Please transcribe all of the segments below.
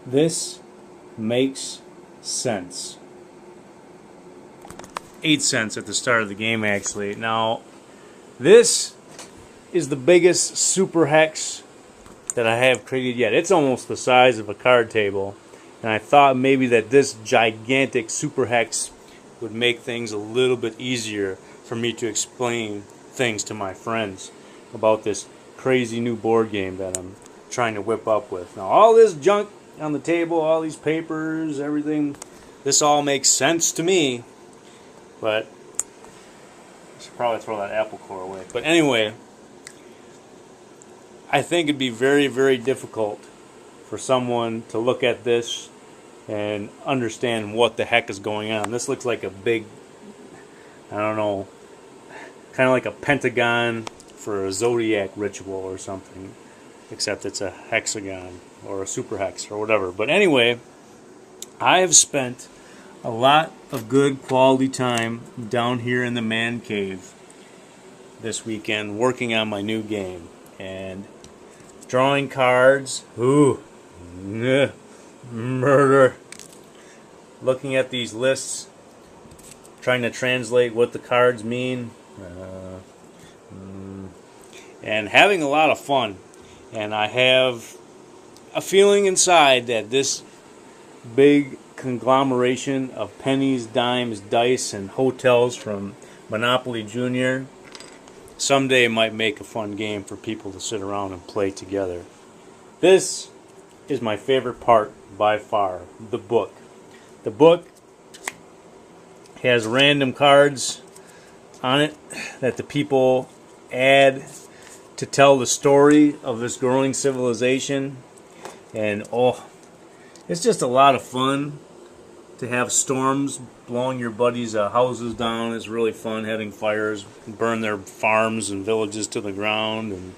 This makes sense. 8 cents at the start of the game, actually. Now, this is the biggest super hex that I have created yet. It's almost the size of a card table, and I thought maybe that this gigantic super hex would make things a little bit easier for me to explain things to my friends about this crazy new board game that I'm trying to whip up with. Now, all this junk on the table, all these papers, everything, this all makes sense to me, but I should probably throw that apple core away. But anyway, I think it'd be very, very difficult for someone to look at this and understand what the heck is going on. This looks like a big, I don't know, kind of like a pentagon for a zodiac ritual or something, except it's a hexagon or a super hex or whatever. But anyway, I have spent a lot of good quality time down here in the man cave this weekend working on my new game and drawing cards. Ooh, murder. Looking at these lists, trying to translate what the cards mean, and having a lot of fun. And I have a feeling inside that this big conglomeration of pennies, dimes, dice, and hotels from Monopoly Junior someday might make a fun game for people to sit around and play together. This is my favorite part by far, the book. The book has random cards on it that the people add to tell the story of this growing civilization. And it's just a lot of fun to have storms blowing your buddies' houses down. It's really fun having fires burn their farms and villages to the ground, and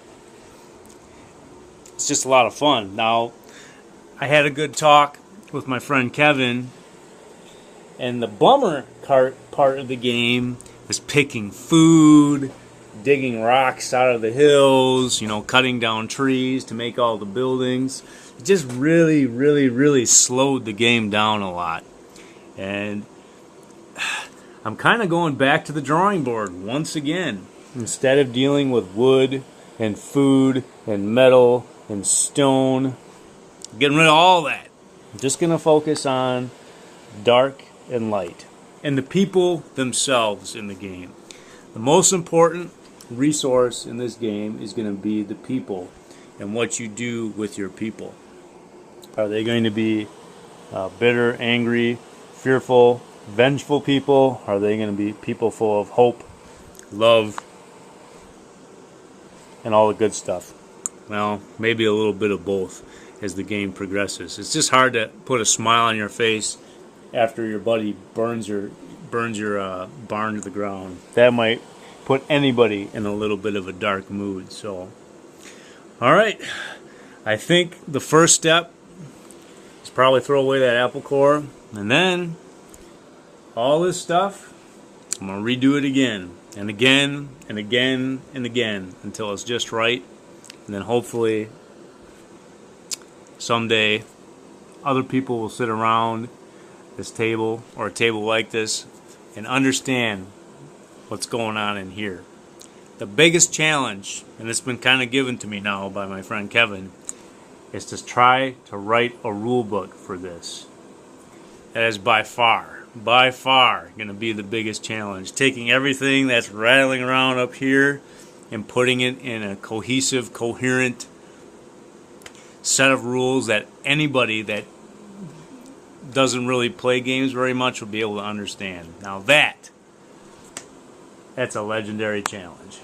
it's just a lot of fun. Now, I had a good talk with my friend Kevin, and the bummer part of the game is picking food, digging rocks out of the hills, cutting down trees to make all the buildings. It just really, really, really slowed the game down a lot. And I'm kind of going back to the drawing board once again. Instead of dealing with wood and food and metal and stone, getting rid of all that. I'm just going to focus on dark and light and the people themselves in the game. The most important resource in this game is going to be the people and what you do with your people. Are they going to be bitter, angry, fearful, vengeful people? Are they going to be people full of hope, love, and all the good stuff? Well, maybe a little bit of both as the game progresses. It's just hard to put a smile on your face after your buddy burns your barn to the ground. That might put anybody in a little bit of a dark mood. So, all right, I think the first step is probably throw away that apple core, and then all this stuff, I'm going to redo it again and again and again and again until it's just right. And then hopefully someday other people will sit around this table or a table like this and understand what's going on in here. The biggest challenge, and it's been kind of given to me now by my friend Kevin, is to try to write a rule book for this. That is by far going to be the biggest challenge. Taking everything that's rattling around up here and putting it in a cohesive, coherent set of rules that anybody that doesn't really play games very much will be able to understand. Now that's a legendary challenge.